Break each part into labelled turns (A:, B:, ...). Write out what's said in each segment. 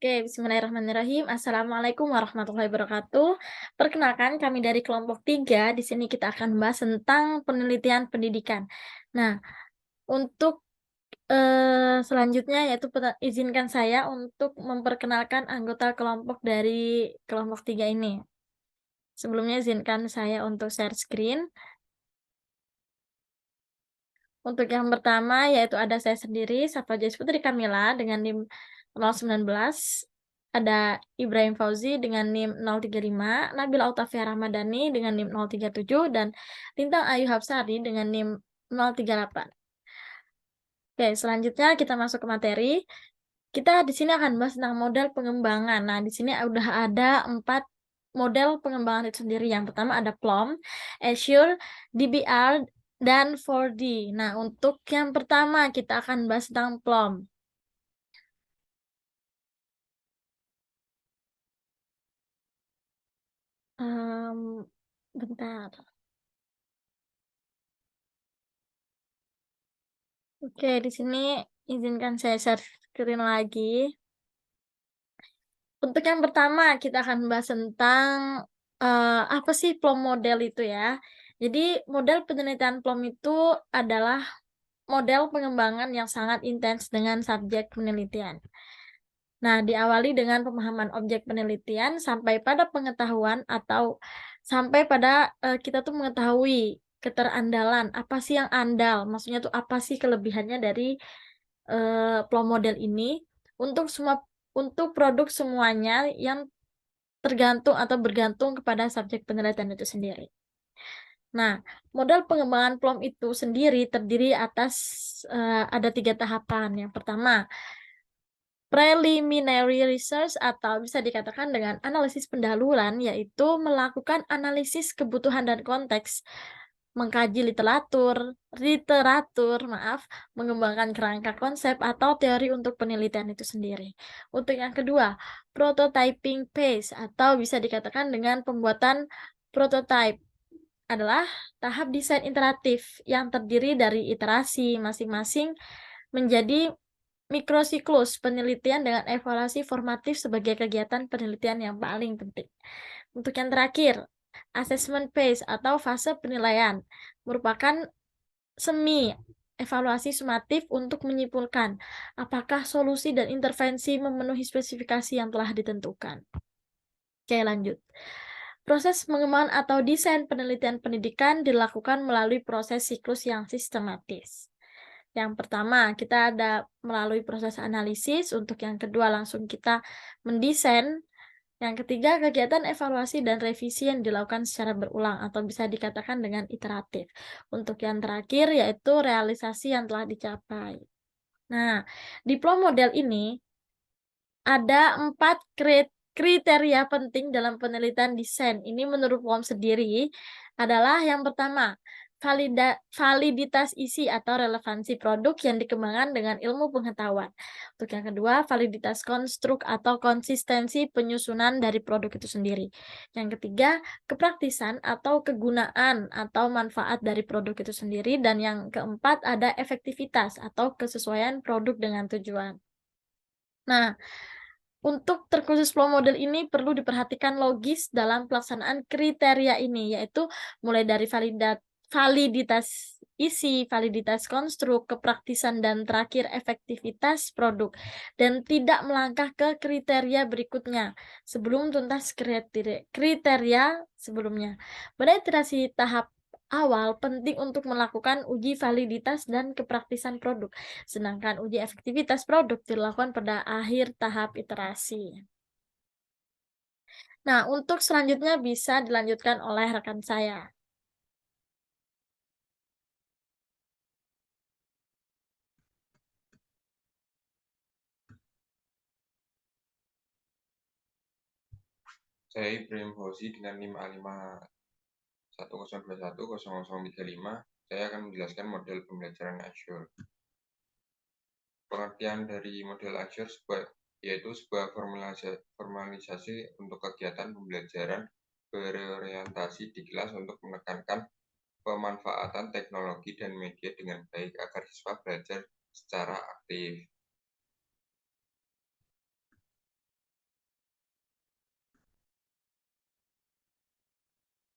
A: Oke, bismillahirrahmanirrahim. Assalamualaikum warahmatullahi wabarakatuh. Perkenalkan, kami dari kelompok 3. Di sini kita akan membahas tentang penelitian pendidikan. Nah, untuk selanjutnya yaitu izinkan saya untuk memperkenalkan anggota kelompok dari kelompok 3 ini. Sebelumnya izinkan saya untuk share screen. Untuk yang pertama yaitu ada saya sendiri, Safa Jais Putri Kamila dengan NIM 019, ada Ibrahim Fauzi dengan NIM 035, Nabila Autafia Ramadhani dengan NIM 037, dan Lintang Ayu Hapsari dengan NIM 038. Oke, selanjutnya kita masuk ke materi. Kita di sini akan bahas tentang model pengembangan. Nah, di sini udah ada 4 model pengembangan itu sendiri. Yang pertama ada PLOM, Azure, DBR, dan 4D. Nah, untuk yang pertama kita akan bahas tentang PLOM. Bentar. Oke, di sini izinkan saya share screen lagi. Untuk yang pertama, kita akan membahas tentang, apa sih PLOM model itu ya. Jadi, model penelitian PLOM itu adalah model pengembangan yang sangat intens dengan subjek penelitian. Nah, diawali dengan pemahaman objek penelitian sampai pada pengetahuan atau sampai pada, kita tuh mengetahui keterandalan, apa sih yang andal, maksudnya tuh apa sih kelebihannya dari, PLOM model ini untuk produk semuanya yang tergantung atau bergantung kepada subjek penelitian itu sendiri. Nah, model pengembangan PLOM itu sendiri terdiri atas, ada 3 tahapan. Yang pertama, preliminary research atau bisa dikatakan dengan analisis pendahuluan, yaitu melakukan analisis kebutuhan dan konteks, mengkaji literatur, maaf, mengembangkan kerangka konsep atau teori untuk penelitian itu sendiri. Untuk yang kedua, prototyping phase atau bisa dikatakan dengan pembuatan prototype adalah tahap desain iteratif yang terdiri dari iterasi masing-masing menjadi mikrosiklus penelitian dengan evaluasi formatif sebagai kegiatan penelitian yang paling penting. Untuk yang terakhir, assessment phase atau fase penilaian merupakan semi evaluasi sumatif untuk menyimpulkan apakah solusi dan intervensi memenuhi spesifikasi yang telah ditentukan. Oke, lanjut. Proses pengembangan atau desain penelitian pendidikan dilakukan melalui proses siklus yang sistematis. Yang pertama, kita ada melalui proses analisis, untuk yang kedua langsung kita mendesain, yang ketiga kegiatan evaluasi dan revisi yang dilakukan secara berulang atau bisa dikatakan dengan iteratif. Untuk yang terakhir yaitu realisasi yang telah dicapai. Nah, diploma model ini ada 4 kriteria penting dalam penelitian desain. Ini menurut POM sendiri adalah yang pertama, validitas isi atau relevansi produk yang dikembangkan dengan ilmu pengetahuan. Untuk yang kedua, validitas konstruk atau konsistensi penyusunan dari produk itu sendiri. Yang ketiga, kepraktisan atau kegunaan atau manfaat dari produk itu sendiri. Dan yang keempat, ada efektivitas atau kesesuaian produk dengan tujuan. Nah, untuk terkhusus flow model ini perlu diperhatikan logis dalam pelaksanaan kriteria ini, yaitu mulai dari validitas isi, validitas konstruk, kepraktisan, dan terakhir efektivitas produk, dan tidak melangkah ke kriteria berikutnya sebelum tuntas kriteria sebelumnya. Pada iterasi tahap awal penting untuk melakukan uji validitas dan kepraktisan produk. Sedangkan uji efektivitas produk dilakukan pada akhir tahap iterasi. Nah, untuk selanjutnya bisa dilanjutkan oleh rekan saya.
B: Saya Ibrahim Fauzi dengan NIM A5102100035. Saya akan menjelaskan model pembelajaran Azure. Pengertian dari model Azure yaitu sebuah formalisasi untuk kegiatan pembelajaran berorientasi di kelas untuk menekankan pemanfaatan teknologi dan media dengan baik agar siswa belajar secara aktif.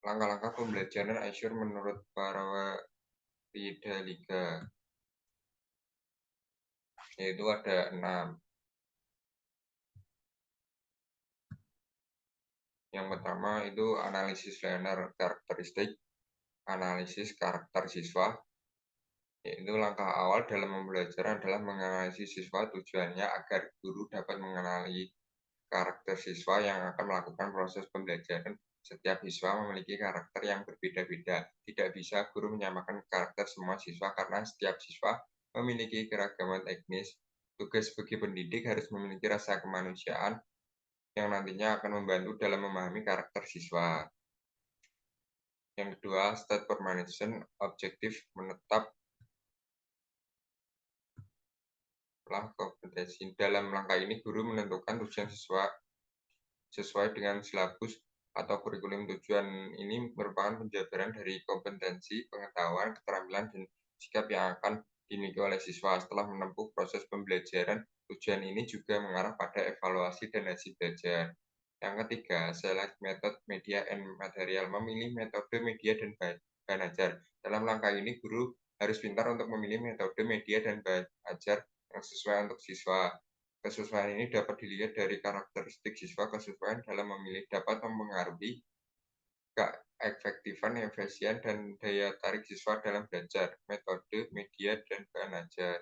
B: Langkah-langkah pembelajaran Azure menurut para Liga, yaitu ada 6. Yang pertama itu analisis learner karakteristik, analisis karakter siswa, yaitu langkah awal dalam pembelajaran adalah menganalisis siswa, tujuannya agar guru dapat mengenali karakter siswa yang akan melakukan proses pembelajaran. Setiap siswa memiliki karakter yang berbeda-beda. Tidak bisa guru menyamakan karakter semua siswa karena setiap siswa memiliki keragaman teknis. Tugas bagi pendidik harus memiliki rasa kemanusiaan yang nantinya akan membantu dalam memahami karakter siswa. Yang kedua, state permanent objektif menetap kompetensi. Dalam langkah ini, guru menentukan tujuan siswa sesuai dengan silabus atau kurikulum. Tujuan ini merupakan penjabaran dari kompetensi, pengetahuan, keterampilan, dan sikap yang akan dimiliki oleh siswa. Setelah menempuh proses pembelajaran, tujuan ini juga mengarah pada evaluasi dan hasil belajar. Yang ketiga, select method, media, and material. Memilih metode, media, dan bahan ajar. Dalam langkah ini, guru harus pintar untuk memilih metode, media, dan bahan ajar yang sesuai untuk siswa. Kesesuaian ini dapat dilihat dari karakteristik siswa. Kesesuaian dalam memilih dapat mempengaruhi keefektifan, efisien, dan daya tarik siswa dalam belajar. Metode, media, dan bahan ajar.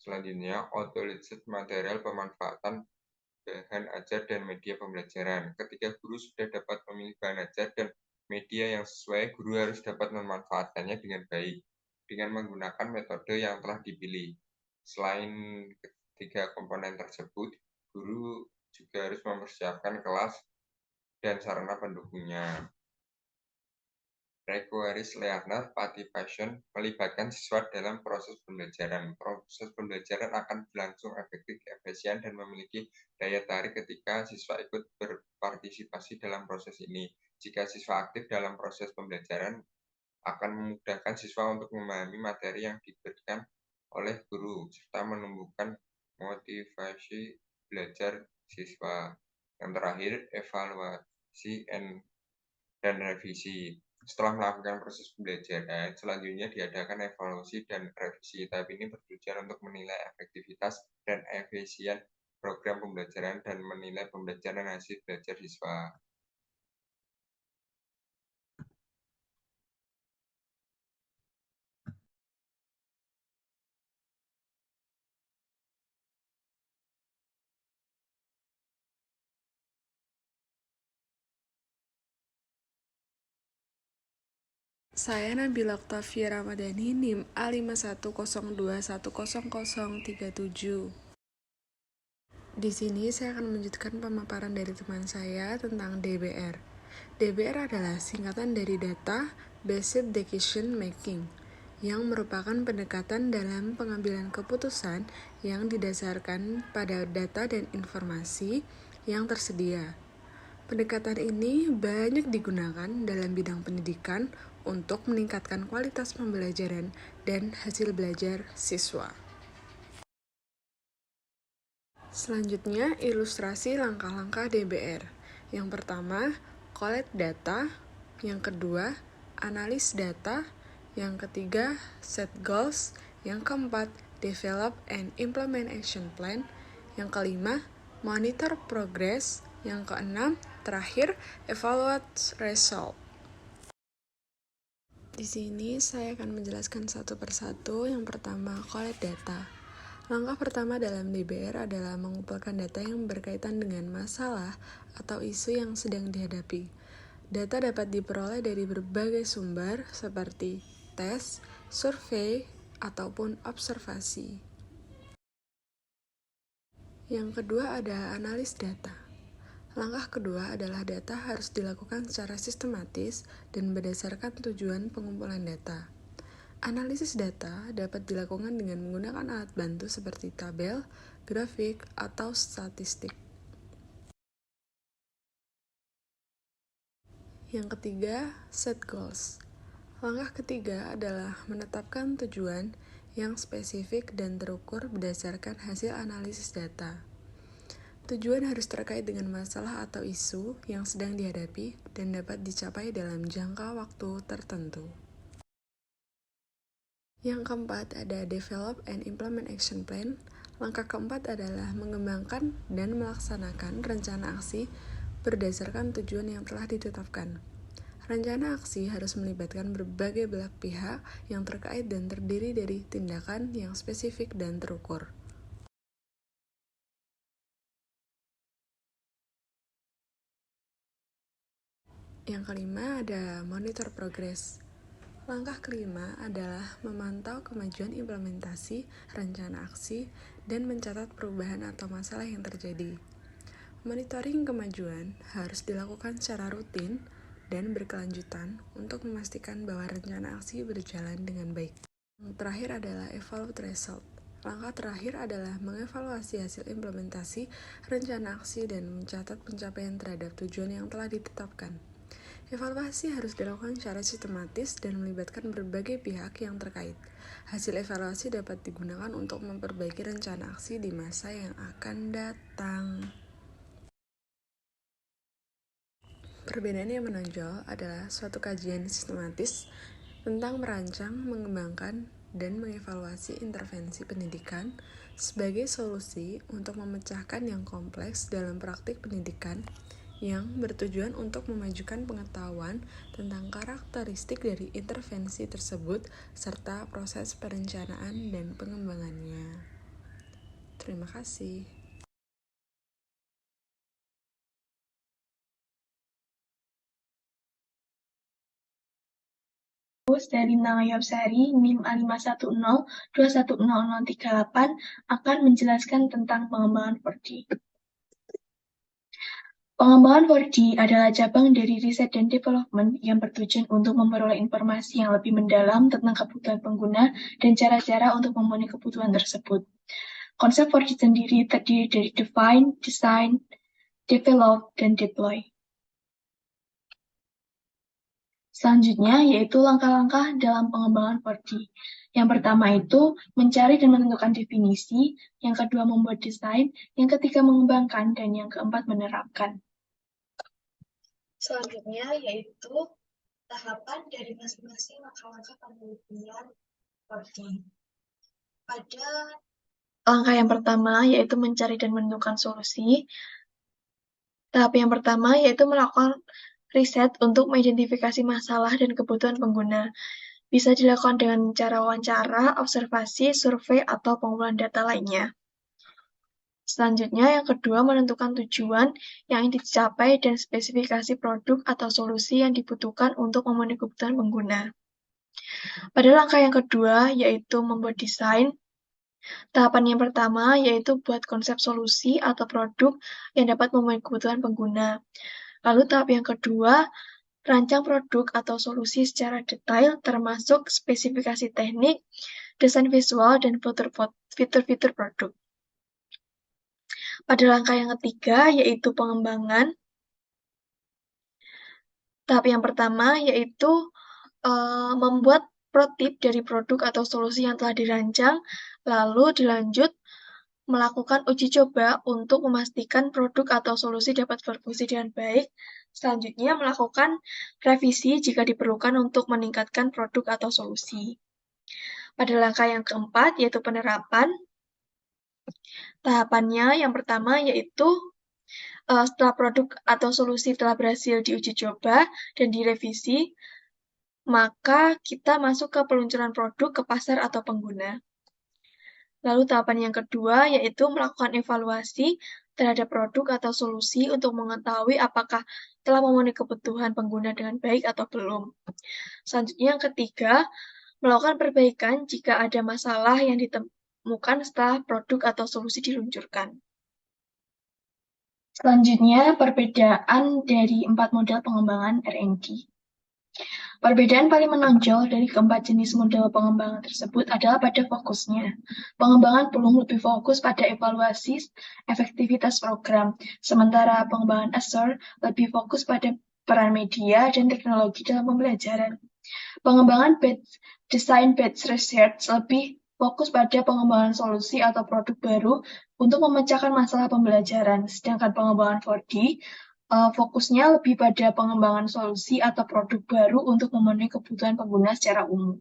B: Selanjutnya, auto-listed material, pemanfaatan bahan ajar dan media pembelajaran. Ketika guru sudah dapat memilih bahan ajar dan media yang sesuai, guru harus dapat memanfaatkannya dengan baik dengan menggunakan metode yang telah dipilih. Selain ketiga komponen tersebut, guru juga harus mempersiapkan kelas dan sarana pendukungnya. Requires learner participation, melibatkan siswa dalam proses pembelajaran. Proses pembelajaran akan berlangsung efektif, efisien, dan memiliki daya tarik ketika siswa ikut berpartisipasi dalam proses ini. Jika siswa aktif dalam proses pembelajaran, akan memudahkan siswa untuk memahami materi yang diberikan oleh guru, serta menumbuhkan motivasi belajar siswa. Yang terakhir, evaluasi dan revisi. Setelah melakukan proses pembelajaran, selanjutnya diadakan evaluasi dan revisi. Tahap ini bertujuan untuk menilai efektivitas dan efisien program pembelajaran dan menilai pembelajaran hasil belajar siswa.
C: Saya Nabila Oktavia Ramadhani, NIM A5102100037. Di sini saya akan melanjutkan pemaparan dari teman saya tentang DBR. DBR adalah singkatan dari Data Based Decision Making, yang merupakan pendekatan dalam pengambilan keputusan yang didasarkan pada data dan informasi yang tersedia. Pendekatan ini banyak digunakan dalam bidang pendidikan untuk meningkatkan kualitas pembelajaran dan hasil belajar siswa. Selanjutnya, ilustrasi langkah-langkah DBR. Yang pertama, collect data. Yang kedua, analis data. Yang ketiga, set goals. Yang keempat, develop and implement action plan. Yang kelima, monitor progress. Yang keenam, terakhir, evaluate result. Di sini saya akan menjelaskan satu persatu. Yang pertama, collect data. Langkah pertama dalam DBR adalah mengumpulkan data yang berkaitan dengan masalah atau isu yang sedang dihadapi. Data dapat diperoleh dari berbagai sumber seperti tes, survei, ataupun observasi. Yang kedua ada analis data. Langkah kedua adalah data harus dilakukan secara sistematis dan berdasarkan tujuan pengumpulan data. Analisis data dapat dilakukan dengan menggunakan alat bantu seperti tabel, grafik, atau statistik. Yang ketiga, set goals. Langkah ketiga adalah menetapkan tujuan yang spesifik dan terukur berdasarkan hasil analisis data. Tujuan harus terkait dengan masalah atau isu yang sedang dihadapi dan dapat dicapai dalam jangka waktu tertentu. Yang keempat ada Develop and Implement Action Plan. Langkah keempat adalah mengembangkan dan melaksanakan rencana aksi berdasarkan tujuan yang telah ditetapkan. Rencana aksi harus melibatkan berbagai belah pihak yang terkait dan terdiri dari tindakan yang spesifik dan terukur. Yang kelima ada Monitor Progress. Langkah kelima adalah memantau kemajuan implementasi rencana aksi dan mencatat perubahan atau masalah yang terjadi. Monitoring kemajuan harus dilakukan secara rutin dan berkelanjutan untuk memastikan bahwa rencana aksi berjalan dengan baik. Yang terakhir adalah Evaluate Result. Langkah terakhir adalah mengevaluasi hasil implementasi rencana aksi dan mencatat pencapaian terhadap tujuan yang telah ditetapkan. Evaluasi harus dilakukan secara sistematis dan melibatkan berbagai pihak yang terkait. Hasil evaluasi dapat digunakan untuk memperbaiki rencana aksi di masa yang akan datang. Perbedaan yang menonjol adalah suatu kajian sistematis tentang merancang, mengembangkan, dan mengevaluasi intervensi pendidikan sebagai solusi untuk memecahkan yang kompleks dalam praktik pendidikan yang bertujuan untuk memajukan pengetahuan tentang karakteristik dari intervensi tersebut serta proses perencanaan dan pengembangannya. Terima kasih.
D: Dari Nangaya Sari NIM A510210038 akan menjelaskan tentang pengembangan 4D. Pengembangan 4D adalah cabang dari riset dan development yang bertujuan untuk memperoleh informasi yang lebih mendalam tentang kebutuhan pengguna dan cara-cara untuk memenuhi kebutuhan tersebut. Konsep 4D sendiri terdiri dari define, design, develop, dan deploy. Selanjutnya yaitu langkah-langkah dalam pengembangan 4D. Yang pertama itu mencari dan menentukan definisi, yang kedua membuat desain, yang ketiga mengembangkan, dan yang keempat menerapkan. Selanjutnya yaitu tahapan dari masing-masing langkah-langkah penelitian 4D. Pada langkah yang pertama yaitu mencari dan menentukan solusi. Tahap yang pertama yaitu melakukan riset untuk mengidentifikasi masalah dan kebutuhan pengguna. Bisa dilakukan dengan cara wawancara, observasi, survei, atau pengumpulan data lainnya. Selanjutnya, yang kedua, menentukan tujuan yang ingin dicapai dan spesifikasi produk atau solusi yang dibutuhkan untuk memenuhi kebutuhan pengguna. Pada langkah yang kedua, yaitu membuat desain. Tahapan yang pertama, yaitu buat konsep solusi atau produk yang dapat memenuhi kebutuhan pengguna. Lalu tahap yang kedua, rancang produk atau solusi secara detail termasuk spesifikasi teknik, desain visual, dan fitur-fitur produk. Pada langkah yang ketiga, yaitu pengembangan. Tahap yang pertama yaitu membuat prototip dari produk atau solusi yang telah dirancang, lalu dilanjut melakukan uji coba untuk memastikan produk atau solusi dapat berfungsi dengan baik. Selanjutnya, melakukan revisi jika diperlukan untuk meningkatkan produk atau solusi. Pada langkah yang keempat, yaitu penerapan. Tahapannya yang pertama yaitu setelah produk atau solusi telah berhasil diuji coba dan direvisi, maka kita masuk ke peluncuran produk ke pasar atau pengguna. Lalu tahapan yang kedua yaitu melakukan evaluasi terhadap produk atau solusi untuk mengetahui apakah telah memenuhi kebutuhan pengguna dengan baik atau belum. Selanjutnya yang ketiga, melakukan perbaikan jika ada masalah yang ditemukan setelah produk atau solusi diluncurkan. Selanjutnya, perbedaan dari 4 model pengembangan R&D. Perbedaan paling menonjol dari keempat jenis model pengembangan tersebut adalah pada fokusnya. Pengembangan belum lebih fokus pada evaluasi efektivitas program, sementara pengembangan Azure lebih fokus pada peran media dan teknologi dalam pembelajaran. Pengembangan design-based research lebih fokus pada pengembangan solusi atau produk baru untuk memecahkan masalah pembelajaran. Sedangkan pengembangan 4D fokusnya lebih pada pengembangan solusi atau produk baru untuk memenuhi kebutuhan pengguna secara umum.